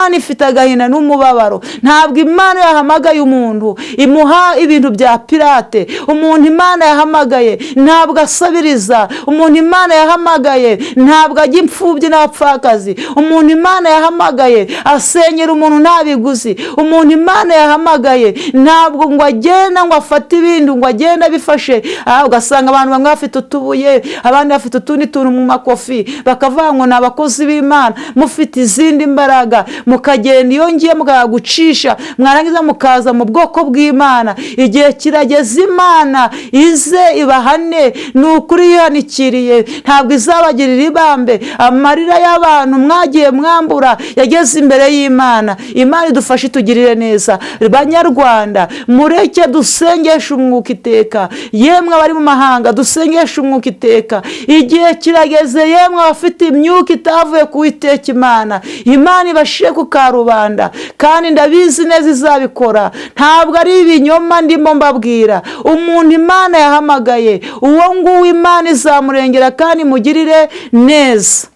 ifite agahinda n'umubabaro. Ntabwo Imana yahamagaye umuntu imuha ibintu bya pirate. Umuntu Imana yahamagaye ntabwo asabiriza. Umuntu Imana yahamagaye ntabwo ajya imfubyi n'abapfakazi. Umuntu Imana yahamagaye asenyera umuntu nta biguzi. Umuntu Imana yahamagaye ntabwo ngo agenda ngo afate ibintu ngo agenda bifashe. Ugasanga abantu bamwe bafite utubuye, abandi bafite utundi tuntu mu makofi, bakavuga ngo ni abakozi b'Imana. Mufite izindi mbaraga mukagenda iyo ngiye mukagucisha, mwarangiza mukaza mu bwoko bw'Imana. Igihe kirageze Imana ize ibahane. Ni ukuri yihanikiriye, ntabwo izabagirira ibambe. Amarira y'abantu mwagiye mwambura yageze imbere y'Imana. Imana idufashe itugirire neza. Banyarwanda, mureke dusengeshe umwuka iteka. Yemwe abari mu mahanga dusengeshe umwuka iteka. Igihe kirageze yemwe abafite imyuka itavuye ku Uwiteka Imana. Imana ibashire ku karubanda, kandi ndabizi neza izabikora. Ntabwo ari ibinyoma ndimo mbabwira. Umuntu Imana yahamagaye, uwo nguwo Imana izamurengera kandi mugirire neza.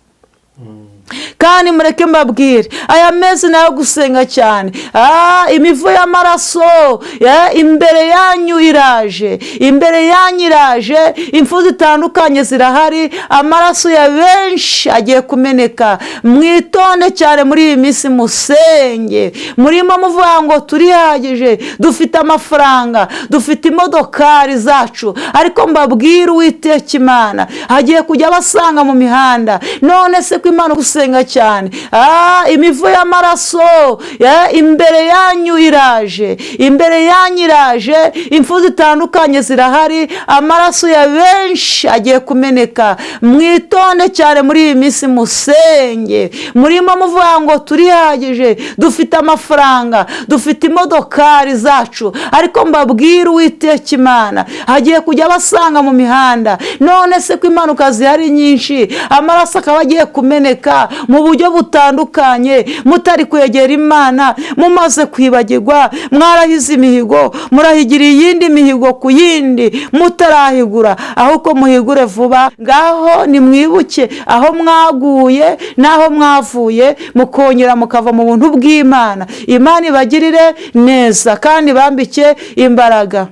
Kandi mureke mbabwire, aya mezi nayo gusenga cyane. Imivu y'amaraso imbere yanyu iraje, imbere yanyu iraje. Impfu zitandukanye zirahari, amaraso ya benshi agiye kumeneka. Mwitonde cyane muri iyi minsi, musenge. Murimo muvuga ngo turihagije, dufite amafaranga, dufite imodokari zacu, ariko mbabwire Uwiteka Imana hagiye kujya basanga mu mihanda. None se ko Imana gusenga cyane, imivu y'amaraso imbere yanyu iraje, imbere yanyu iraje. Impfu zitandukanye zirahari, amaraso ya benshi agiye kumeneka. Mwitonde cyane muri iyi minsi, musenge. Murimo muvuga ngo turihagije, dufite amafaranga, dufite imodokari zacu, ariko mbabwire Uwiteka Imana hagiye kujya basanga mu mihanda. None se ko impanuka zihari nyinshi, amaraso akaba agiye kumeneka mu buryo butandukanye, mutari kwegera Imana, mumaze kwibagirwa. Mwarahize imihigo, murahigira iyindi mihigo ku yindi mutarahigura, ahubwo muhigure vuba. Ngaho nimwibuke aho mwaguye n'aho mwavuye, mukongera mukava mu buntu bw'Imana. Imana ibagirire neza kandi bambike imbaraga.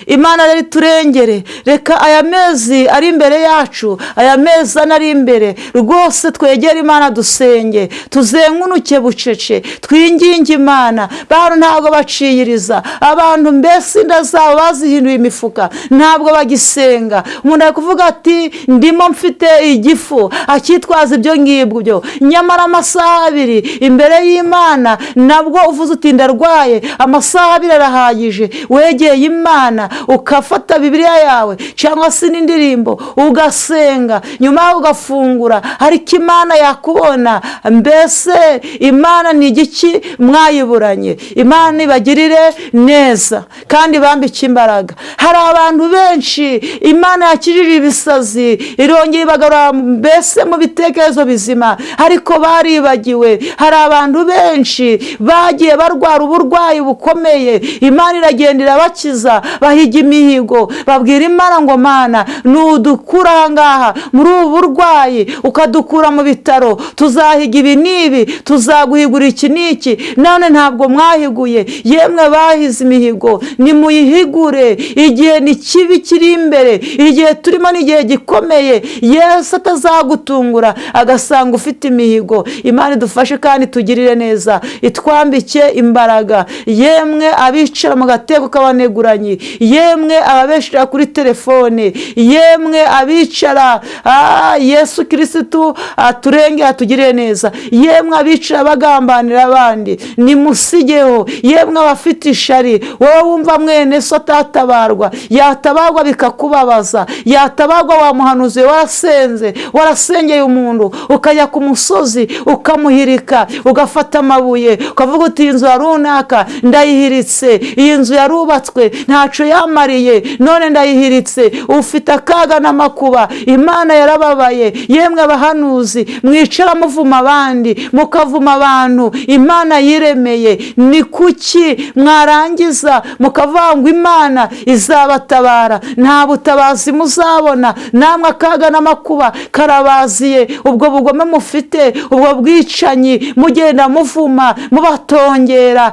Imana rero turengere. Reka aya mezi ari imbere yacu, aya mezi ari imbere rwose, twegere Imana dusenge, tuzengunuke bucece, twinginge Imana. Bantu ntabwo baciyiriza, abantu mbese inda zabo bazihinduye imifuka, ntabwo bagisenga. Umuntu ari kuvuga ati ndimo mfite igifu, akitwaza ibyo ngibyo, nyamara amasaha 2 imbere y'Imana nabwo uvuze uti ndarwaye, amasaha 2 arahagije. Wegeye Imana ukafata Bibiliya yawe cyangwa se n'indirimbo ugasenga, nyuma ugafungura, ariko Imana yakubona. Mbese Imana ni igiki mwayiburanye? Imana ibagirire neza kandi bambike imbaraga. Hari abantu benshi Imana yakijije ibisazi, irongera ibagarura mbese mu bitekerezo bizima, ariko baribagiwe. Hari abantu benshi bagiye barwara uburwayi bukomeye, Imana iragenda irabakiza, bahiga imihigo, babwira Imana ngo Mana nudukura ahangaha muri ubu burwayi, ukadukura mu bitaro, tuzahiga ibi n'ibi, tuzaguhigura iki n'iki. None ntabwo mwahiguye. Yemwe bahize imihigo, nimuyihigure. Igihe ni kibi kiri imbere, igihe turimo ni igihe gikomeye. Yesu atazagutungura agasanga ufite imihigo. Imana idufashe kandi tugirire neza, itwambike imbaraga. Yemwe abicara mu gateko k'abaneguranye, yemwe ababeshera kuri telefone, yemwe abicara Yesu Kristo aturenge atugirire neza. Yemwe abicara bagambanira abandi, nimusigeho. Yemwe abafite ishari, wowe wumva mwene so atatabarwa, yatabarwa bikakubabaza, yatabarwa wa muhanuzi warasenze, warasengeye umuntu, ukajya ku musozi ukamuhirika, ugafata amabuye ukavuga uti inzu ya runaka ndayihiritse, iyi nzu yarubatswe nta ntaco yamariye none ndayihiritse. Ufite akaga n'amakuba, Imana yarababaye. Yemwe abahanuzi mwicara muvuma abandi, mukavuma abantu Imana yiremeye, ni kuki mwarangiza mukavuga ngo Imana izabatabara? Nta butabazi muzabona. Namwe akaga n'amakuba karabaziye. Ubwo bugome mufite, ubwo bwicanyi mugenda muvuma mubatongera,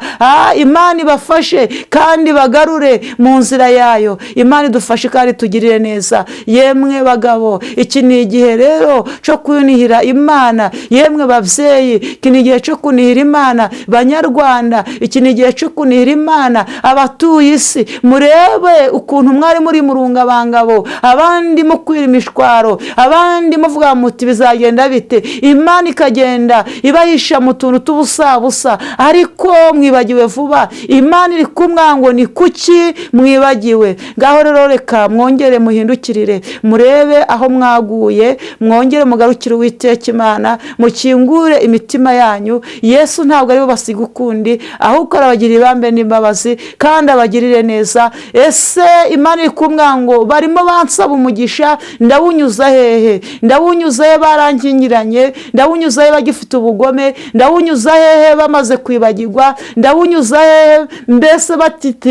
Imana ibafashe kandi bagarure mu nzira yayo. Imana idufashe kandi tugirire neza. Yemwe bagabo, iki ni igihe rero cyo kunihira Imana. Yemwe babyeyi, iki ni igihe cyo kunihira Imana. Banyarwanda, iki ni igihe cyo kunihira Imana. Abatuye isi, murebe ukuntu mwari muri murungabangabo, abandi mukwira imishwaro, abandi muvuga muti bizagenda bite. Imana ikagenda ibahisha mu tuntu tubusabusa, ariko mwibagiwe vuba. Imana iri kumwa ngo ni kuki mwibagiwe? Ngaho rero reka mwongere muhindukirire, murebe aho mwaguye, mwongere mugarukire Uwiteka Imana, mukingure imitima yanyu. Yesu ntabwo ari we basiga ukundi, ahubwo arabagirira ibambe n'imbabazi kandi abagirire neza. Ese Imana iri kumwa ngo barimo bansaba umugisha, ndawunyuza hehe? Ndawunyuza he barankingiranye? Ndawunyuza he bagifite ubugome? Ndawunyuza hehe bamaze kwibagirwa? Ndawunyuza hehe mbese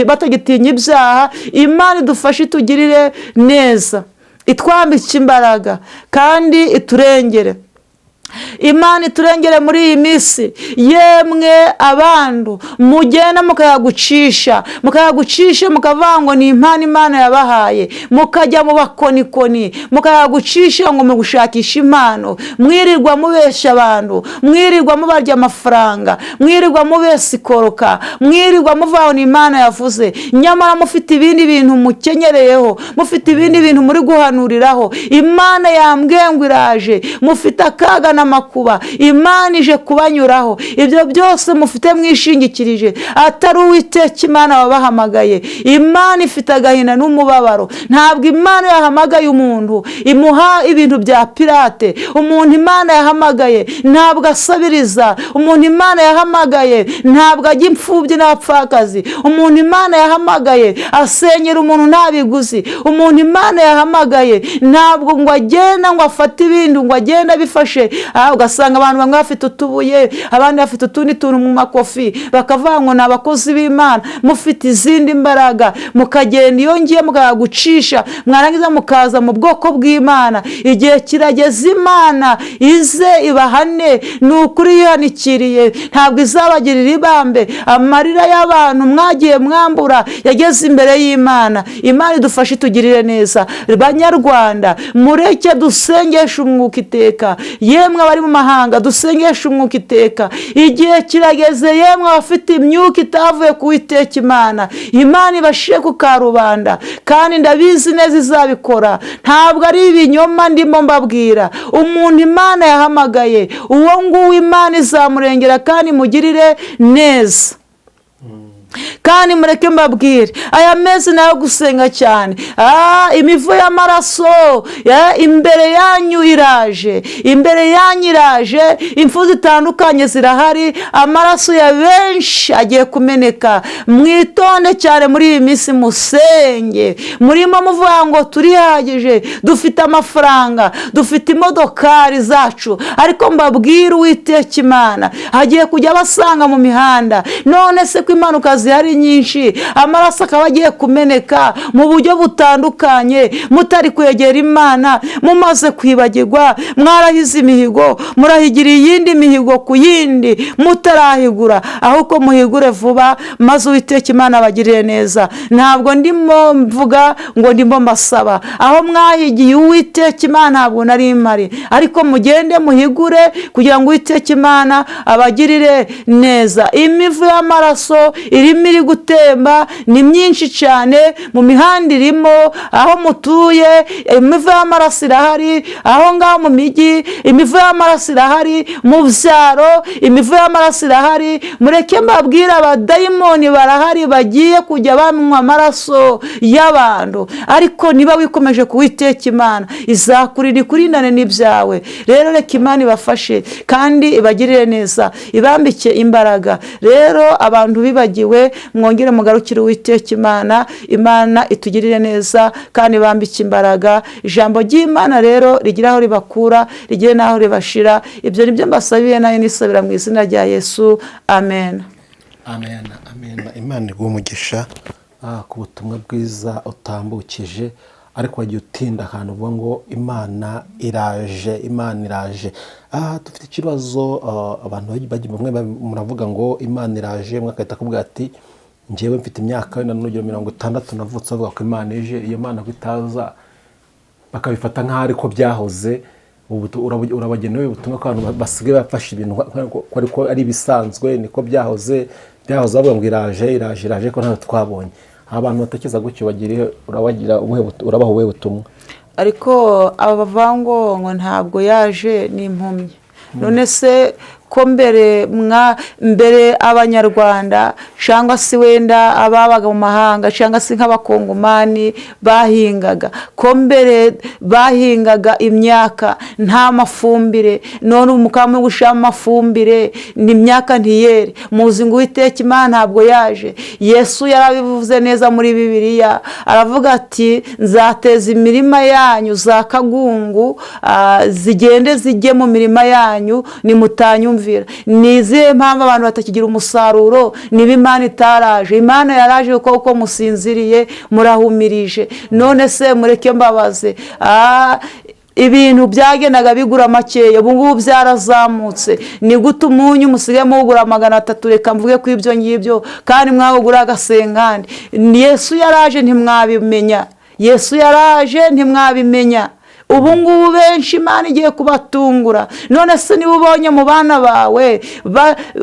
batagitinya ibyaha? Imana idufashe itugirire neza, itwambike imbaraga kandi iturengere. Imana iturengere muri iyi minsi. Yemwe abandu mugenda mukayagucisha mukavuga ngo ni impano Imana yabahaye, mukajya mu bakonikoni mukayagucisha ngo mugushakisha impano. Mwirirwa mubesha abantu, mwirirwa mubarya amafaranga, mwirirwa mubesikoroka, mwirirwa muvuga ni Imana yavuze, nyamara mufite ibindi bintu mukenyereyeho, mufite ibindi bintu muri guhanuriraho. Imana yambwiye ngo iraje, mufite akaga n'amakuba, Imana ije kubanyuraho. Ibyo byose mufite mwishingikirije atari Uwiteka Imana wabahamagaye. Imana ifite agahinda n'umubabaro. Ntabwo Imana yahamagaye umuntu imuha ibintu bya pirate. Umuntu Imana yahamagaye ntabwo asabiriza. Umuntu Imana yahamagaye ntabwo ajya imfubyi n'abapfakazi. Umuntu Imana yahamagaye asenyera umuntu nta biguzi. Umuntu Imana yahamagaye ntabwo ngo agenda ngo afate ibindi ngo agenda bifashe. Ugasanga abantu bamwe bafite utubuye, abandi bafite utundi tuntu mu makofi, bakavuga ngo ni abakozi b'Imana. Mufite izindi mbaraga, mukagenda iyo ngiye mukagucisha, mwarangiza mukaza mu bwoko bw'Imana. Igihe kirageze Imana ize ibahane. Ni ukuri yihanikiriye, ntabwo izabagirira ibambe. Amarira y'abantu mwagiye mwambura yageze imbere y'Imana. Imana idufashe itugirire neza. Banyarwanda, mureke dusengeshe umwuka iteka. Yemwe abari mu mahanga, dusengeshe umwuka iteka. Igihe kirageze yemwe abafite imyuka itavuye ku Uwiteka Imana, Imana ibashire ku karubanda, kandi ndabizi neza izabikora. Ntabwo ari ibinyoma ndimo mbabwira. Umuntu Imana yahamagaye, uwo nguwo Imana izamurengera kandi mugirire neza. Kandi mureke mbabwire, aya mezi nayo gusenga cyane. Imivu y'amaraso imbere yanyu iraje, imbere yanyu iraje. Impfu zitandukanye zirahari, amaraso ya benshi agiye kumeneka. Mwitonde cyane muri iyi minsi, musenge. Murimo muvuga ngo turihagije, dufite amafaranga, dufite imodokari zacu, ariko mbabwire Uwiteka Imana hagiye kujya basanga mu mihanda. None se ko impanuka zihari nyinshi, amaraso akaba agiye kumeneka mu buryo butandukanye, mutari kwegera Imana, mumaze kwibagirwa. Mwarahize imihigo, murahigira iyindi mihigo ku yindi mutarahigura. Ahubwo muhigure vuba, maze Uwiteka Imana abagirire neza. Ntabwo ndimo mvuga ngo ndimo mbasaba. Aho mwahigiye Uwiteka Imana ntabwo nari impari, ariko mugende muhigure kugira ngo Uwiteka Imana abagirire neza. Imivu y'amaraso irimo iri gutemba ni myinshi cyane mu mihanda irimo. Aho mutuye imivu y'amaraso irahari, aho ngaho mu migi imivu y'amaraso irahari, mu byaro imivu y'amaraso irahari. Mureke mbabwira, abadayimoni barahari bagiye kujya banywa amaraso y'abantu, ariko niba wikomeje ku Uwiteka Imana izakurira ikurindane n'ibyawe. Rero reka Imana ibafashe kandi ibagirire neza, ibambike imbaraga. Rero abantu bibagiwe mureke mwongere mugarukire Uwiteka Imana itugirire neza kandi bambike imbaraga. Ijambo ry'Imana rero rigira aho ribakura, rigire n'aho ribashira. Ibyo nibyo mbasabiye nayo nisabira mu izina rya Yesu, amen. Amen, amen. Imana iguhe umugisha ku butumwa bwiza utambukije, ariko wagiye utinda ahantu uvuga ngo Imana iraje. Dufite ikibazo, abantu bamwe muravuga ngo Imana iraje, umwe akahita akubwira ati njyewe mfite imyaka wenda n'urugero 60 navutse, avuga ko Imana ije. Iyo Mana kwitaza bakabifata nk'aho ariko byahoze. Urabagenewe ubutumwa ko abantu basigaye bafashe ibintu ko ari bisanzwe, niko byahoze bavuga ngo iraje ko ntawe twabonye. Abantu batekereza gutyo urabaha ubuhe butumwa? Ariko aba bavango ngo ntabwo yaje n'impumyi. None se ko mbere abanyarwanda cyangwa se wenda ababaga mu mahanga cyangwa se nk'abakongomani bahingaga, ko mbere bahingaga imyaka nta mafumbire, none umukamo gushira amafumbire n'imyaka ntiyere. Muzi ngo Uwiteka Imana ntabwo yaje. Yesu yarabivuze neza muri Bibiliya, aravuga ati nzateza imirima yanyu za kagungu zigende zijye mu mirima yanyu nimutanyumvira. Nizihe mpamvu abantu batakigira umusaruro? Niba Imana itaraje. Imana yaraje uko musinziriye murahumirije. None se mureke mbabaze, ibintu byagenaga bigura makeya, ubu ngubu byarazamutse. Ni gute umunyu musigaye mugura 300? Reka mvuge ko ibyo ngibyo kandi mwagura agasenkandi. Yesu yaraje ntimwabimenya. Yesu yaraje ntimwabimenya. Ubu ngubu benshi Imana igiye kubatungura. None se niba ubonye mu bana bawe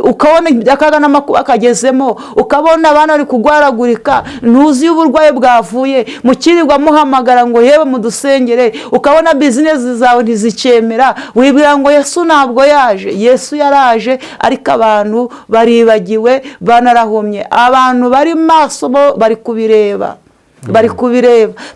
ukabona akaga n'amakuba akagezemo, ukabona abana bari kugwaragurika, ntuzi uburwayi bwavuye, mukirirwa muhamagara ngo yewe mudusengere, ukabona business zawe ntizicemera, wibwira ngo Yesu ntabwo yaje. Yesu yaraje, ariko abantu baribagiwe, banarahumye. Abantu bari maso bo bari kubireba.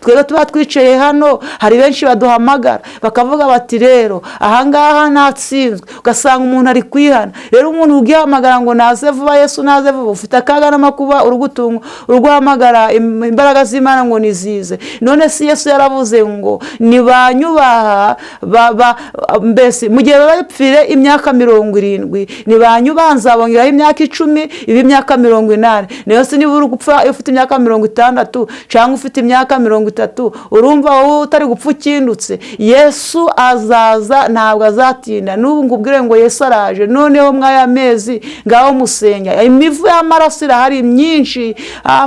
Twebwe tuba twicaye hano, hari benshi baduhamagara bakavuga bati rero ahangaha natsinzwe, ugasanga umuntu ari kwihana. Rero umuntu ugihamagara ngo naze vuba, Yesu naze vuba, ufite akaga n'amakuba urugutunga, uruguhamagara imbaraga z'Imana ngo nizize. None si Yesu yaravuze ngo nibanyubaha mbese mu gihe bapfire imyaka 70, nibanyubaha nzabongeraho imyaka 10, ibi imyaka 80. Niyo se niba uri gupfa ufite imyaka 60 cyangwa ufite imyaka 30, urumva wowe utari gupfa ukindutse. Yesu azaza, ntabwo azatinda. N'ubu ngubwire ngo Yesu araje. Noneho mwaya mezi ngaho musenya. Imivu y'amaraso irahari myinshi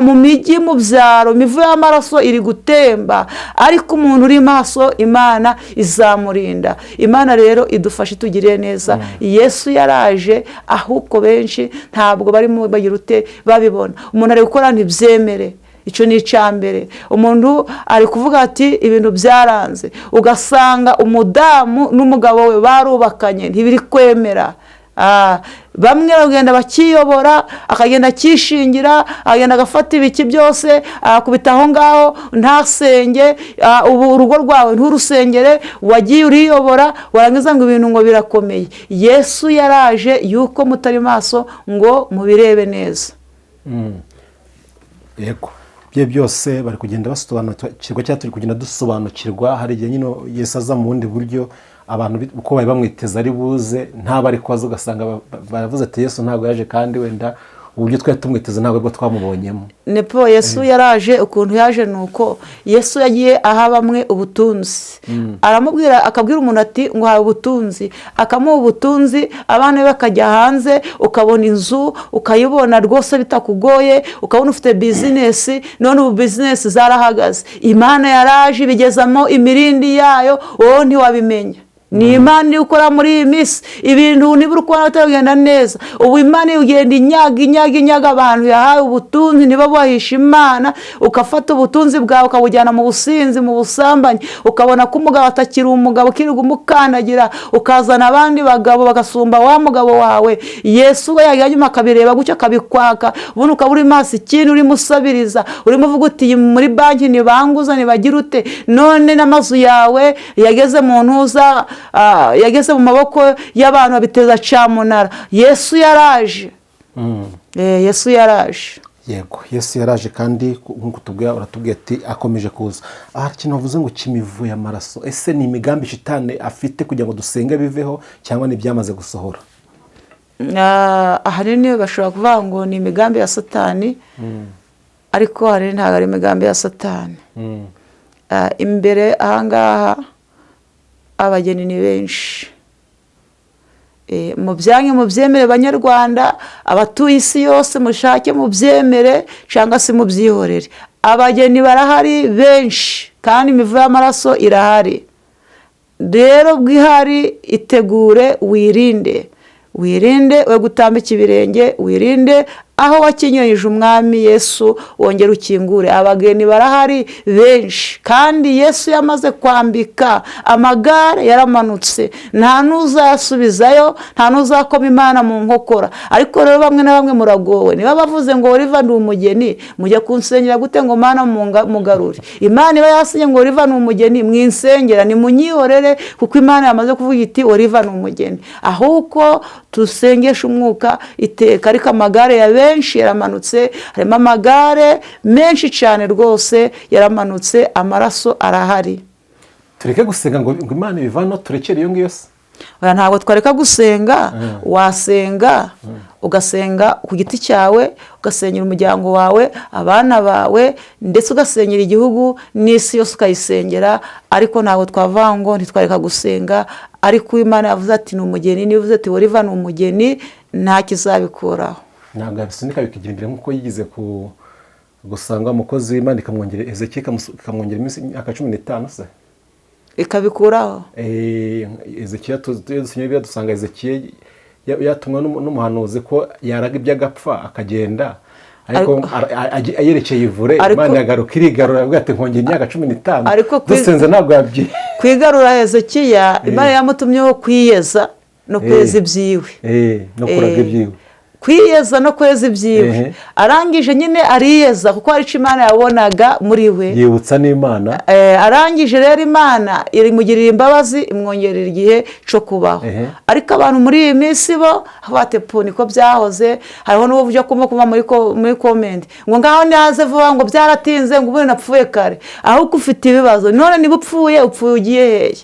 mu mijyi, mu byaro, imivu y'amaraso iri gutemba, ariko umuntu uri maso Imana izamurinda. Imana rero idufashe tugire neza. Yesu yaraje, ahubwo benshi ntabwo barimo bagirute babibona. Umuntu ari gukora ntibyemere. Icyo ni icyambere. Umuntu ari kuvuga ati ibintu byaranze, ugasanga umudamu n'umugabo we barubakanye ntibiri kwemera. Bamwe bagenda bakiyobora, akagenda kishingira, agenda agafata ibiki byose akubita aho ngaho ntasenge. Ubu urugo rwawe nturusengere, wagiye uriyobora, warangiza ngo ibintu ngo birakomeye. Yesu yaraje yuko mutari maso ngo mubirebe neza. Yego, byose bari kugenda basobanukirwa cyangwa turi kugenda dusobanukirwa. Hari igihe nyine Yesu aza mu bundi buryo, abantu uko bari bamwiteza ari buze ntabari kwaza, ugasanga baravuze ati Yesu ntabwo yaje, kandi wenda uburyo twari tumwiteze ntabwo bwo twamubonyemo. Nepo Yesu yaraje, ukuntu yaje nuko Yesu yagiye aha bamwe ubutunzi. Aramubwira, akabwira umuntu ati ngo hawe ubutunzi, akamuha ubutunzi, abana be bakajya hanze, ukabona inzu ukayibona rwose bitakugoye, ukabona ufite business. None ubu business zarahagaze. Imana yaraje ibigezamo imirindi yayo, wowe ntiwabimenya. Ni Imana ukora muri iyi minsi ibintu nibura uko batagenda neza. Ubu Imana ugenda inyaga abantu yahaye ubutunzi, niba bahisha Imana, ukafata ubutunzi bwawe ukabujyana mu businzi, mu busambanyi, ukabona ko umugabo atakiri umugabo, kirirwa umukandagira, ukazana abandi bagabo bagasumba wa mugabo wawe. Yesu we yanyuma akabireba gutyo akabikwaka, ubundi ukaba uri maso ikintu uri musabiriza, urimo uvuga uti muri banki nibanguza nibagira ute. None n'amazu yawe yageze mu ntuza, yageze mu maboko y'abantu babiteza cyamunara. Yesu yaraje. Yesu yaraje. yego Yesu yaraje kandi nk'uko uratubwiye ati akomeje kuza. Aha ikintu wavuze ngo kimivuye amaraso, ese ni imigambi shitani afite kugira ngo dusenge biveho cyangwa ni byamaze gusohora? ahanini bashobora kuvuga ngo ni imigambi ya satani, ariko ahanini ntabwo ari imigambi ya satani. Imbere ahangaha abageni ni benshi, mubyange mubyemere banyarwanda, abatuye isi yose mushake mubyemere cyangwa se mubyihorere, abageni barahari benshi kandi imivu y'amaraso irahari. Rero bwihari itegure, wirinde we gutambika ibirenge, wirinde aho wakinyuranyije umwami Yesu wongera ukingure. Abageni barahari benshi kandi Yesu yamaze kwambika amagare, yaramanutse, nta n'uzasubizayo, nta n'uzakoma Imana mu nkokora. Ariko rero bamwe na bamwe muragowe, niba bavuze ngo Oliva ni umugeni, mujya kunsengera gute ngo Mana mugarure? Imana iba yasinye ngo Oliva ni umugeni, mwinsengera nimunyihorere, kuko Imana yamaze kuvuga iti Oliva ni umugeni. Ahubwo tusengesha umwuka iteka. Ariko amagare ya benshi yaramanutse, harimo amagare menshi cyane rwose yaramanutse, amaraso arahari. Tureke gusenga ngo Imana ibivano, turekere iyo ngiyo se? Ntabwo twareka gusenga. Wasenga ugasenga ku giti cyawe, ugasengera umuryango wawe, abana bawe, ndetse ugasengera igihugu n'isi yose ukayisengera. Ariko ntabwo twavuga ngo ntitwareka gusenga. Ariko Imana yavuze ati ni umugeni, nivuze ati Oliva ni umugeni, nta kizabikuraho. Ntabwo yabisunika bikigira imbere nk'uko yigize gusanga umukozi w'Imana ikamwongera Ezekiya, ikamwongera imyaka 15 se ikabikuraho. Ezekiya dusinyira dusanga Ezekiya yatumwa n'umuhanuzi ko yaraga iby'agapfa akagenda, ariko ayerekeye ivure, Imana yagaruka irigarura, avuga ati nkongera imyaka 15. Dusenze ntabwo yabye kwigarura Ezekiya. Imana yamutumyeho kwiyeza no kweza ibyiwe, no kuraga ibyiwe, kwiyeza no kweza ibyiwe. Arangije nyine ariyeza kuko hari icyo Imana yabonaga muri we, yibutsa n'Imana. Arangije rero Imana irimugirira imbabazi, imwongerera igihe cyo kubaho. Ariko abantu muri iyi minsi bo batepu niko byahoze. Hariho n'uwo ujya kuva muri komenti ngo ngaho nyaze vuba ngo byaratinze ngo ubu napfuye kare. Ahubwo ufite ibibazo, none niba upfuye ugiye hehe?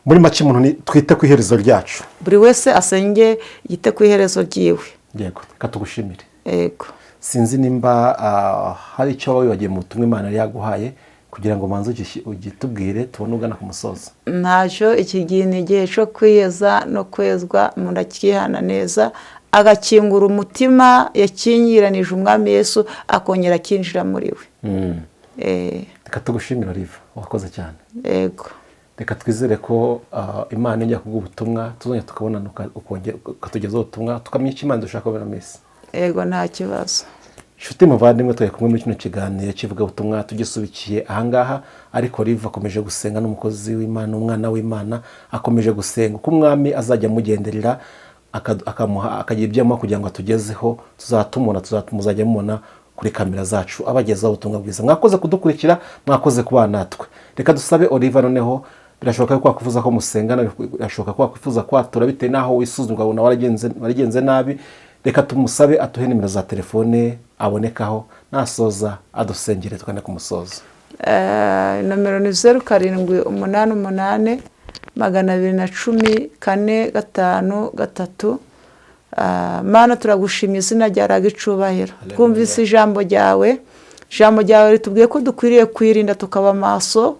Muri make umuntu twite ku iherezo ryacu, buri wese asenge yite ku iherezo ryiwe. Yego, katugushimire. Yego, sinzi nimba hari icyo wibagiye mu butumwa Imana yari yaguhaye kugira ngo manze ugitubwire tubone ugana ku musozo. Ntacyo, iki gihe ni igihe cyo kwiyeza no kwezwa, umuntu akihana neza, agakingura umutima yakingiranije umwami Yesu, akongera akinjira muri we. Katugushimira Oliva, wakoze cyane. Yego, reka twizere ko Imana ijya kuguha ubutumwa, tuzongera tukabonana ukatugezaho ubutumwa, tukamenya icyo Imana dushaka kubona misi. Yego, nta kibazo. Inshuti muvandimwe, turi kumwe muri kino kiganiro kivuga ubutumwa tugisubikiye ahangaha. Ariko Oliva akomeje gusenga, n'umukozi w'Imana, umwana w'Imana, akomeje gusenga uko umwami azajya amugenderera, akagira ibyo amuha kugira ngo atugezeho. Muzajya mubona kuri kamera zacu abagezaho ubutumwa bwiza. Mwakoze kudukurikira, mwakoze kubana natwe. Reka dusabe Oliva noneho, birashoboka ko wakwifuza ko musengana, birashoboka ko wakwifuza kwatura bitewe n'aho wisuzumwa ubona waragenze nabi. Reka tumusabe atuhe nimero za telefone abonekaho, nasoza adusengere tukane ku musozo. Nomero ni 0788 210 453. Mana, turagushimira izina ryawe icubahiro. Twumvise ijambo ryawe ritubwiye ko dukwiriye kwirinda tukaba maso,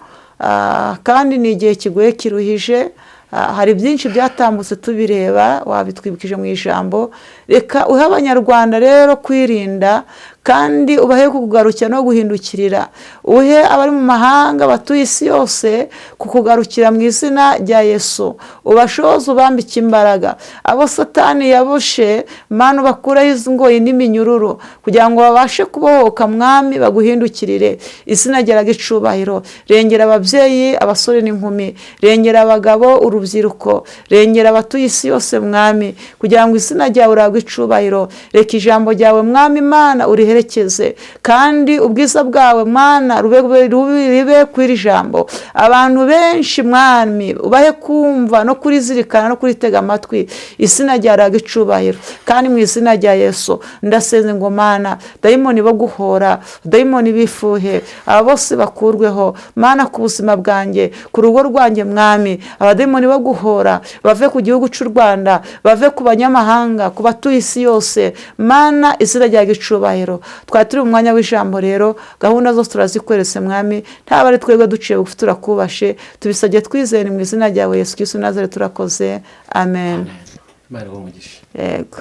kandi ni igihe kigoye kiruhije. Hari byinshi byatambutse tubireba, wabitwibukije mu ijambo. Reka uhe abanyarwanda rero kwirinda, kandi ubahe kukugarukira no guhindukirira. Uhe abari mu mahanga batuye isi yose kukugarukira mu izina rya Yesu. Ubashoze, ubambike imbaraga. Abo Satani yaboshe, Mana ubakureho izi ngoyi n'iminyururu, kugira ngo babashe kubohoka mwami, baguhindukirire. Izina ryawe icubahiro. Rengera ababyeyi, abasore n'inkumi, rengera abagabo, urubyiruko, rengera abatuye isi yose mwami, kugira ngo izina ryawe uragwe icubahiro. Reka ijambo ryawe mwami Imana urihe riherekeze, kandi ubwiza bwawe Mana ribe kw'iri jambo. Abantu benshi Mwami ubahe kumva no kurizirikana no kuritega amatwi, izina ryawe rihabwe icubahiro. Kandi mu izina rya Yesu ndasenze ngo Mana, dayimoni bo guhora, dayimoni bifuhe, aba bose bakurweho Mana, ku buzima bwanjye, ku rugo rwanjye Mwami. Abadayimoni bo guhora bave ku gihugu cy'u Rwanda, bave ku banyamahanga, ku batuye isi yose Mana, izina ryawe icubahiro. Twari turi mu mwanya w'ijambo rero, gahunda zose turazikweretse Mwami, ntaba ari twebwe duciye bugufi turakubashe, tubisabye twizeye mu izina ryawe Yesu Kristo Nazareti turakoze, amen. Imana iguhe umugisha. Yego.